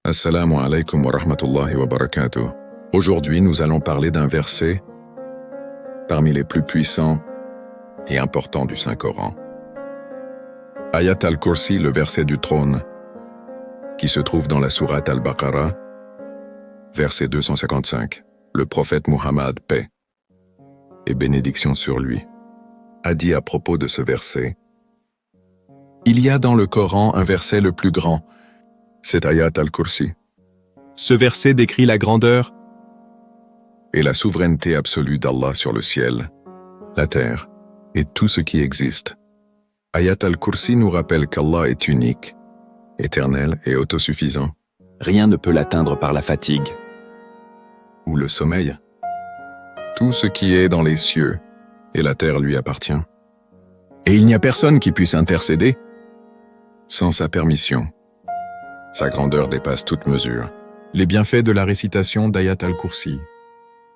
Assalamu alaikum wa rahmatullahi wa barakatuh. Aujourd'hui, nous allons parler d'un verset parmi les plus puissants et importants du Saint-Coran. Ayat al-Kursi, le verset du trône, qui se trouve dans la sourate al-Baqarah, verset 255. Le prophète Muhammad, paix et bénédiction sur lui, a dit à propos de ce verset: il y a dans le Coran un verset le plus grand, c'est Ayat al-Kursi. Ce verset décrit la grandeur Et la souveraineté absolue d'Allah sur le ciel, la terre et tout ce qui existe. Ayat al-Kursi nous rappelle qu'Allah est unique, éternel et autosuffisant. Rien ne peut l'atteindre par la fatigue. Ou le sommeil. Tout ce qui est dans les cieux et la terre lui appartient. Et il n'y a personne qui puisse intercéder sans sa permission. Sa grandeur dépasse toute mesure. Les bienfaits de la récitation d'Ayat al-Kursi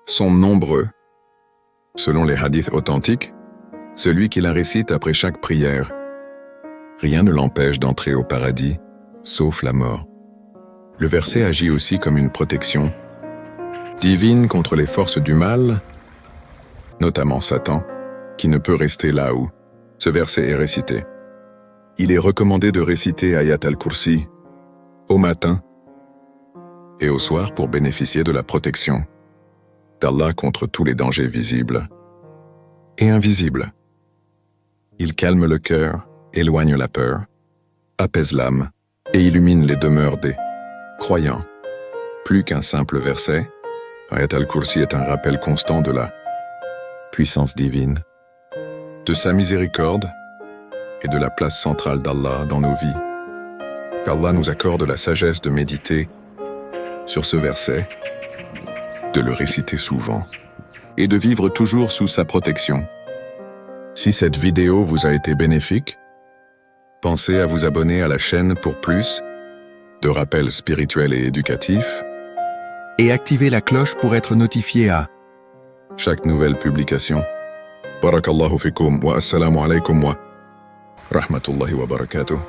Sont nombreux. Selon les hadiths authentiques, celui qui la récite après chaque prière, rien ne l'empêche d'entrer au paradis, sauf la mort. Le verset agit aussi comme une protection divine contre les forces du mal, notamment Satan, qui ne peut rester là où ce verset est récité. Il est recommandé de réciter Ayat al-Kursi au matin et au soir pour bénéficier de la protection d'Allah contre tous les dangers visibles et invisibles. Il calme le cœur, éloigne la peur, apaise l'âme et illumine les demeures des croyants. Plus qu'un simple verset, Ayat al-Kursi est un rappel constant de la puissance divine, de sa miséricorde et de la place centrale d'Allah dans nos vies. Qu'Allah nous accorde la sagesse de méditer sur ce verset, de le réciter souvent et de vivre toujours sous sa protection. Si cette vidéo vous a été bénéfique, pensez à vous abonner à la chaîne pour plus de rappels spirituels et éducatifs et activez la cloche pour être notifié à chaque nouvelle publication. Barakallahu fikum wa assalamu alaikum wa rahmatullahi wa barakatuh.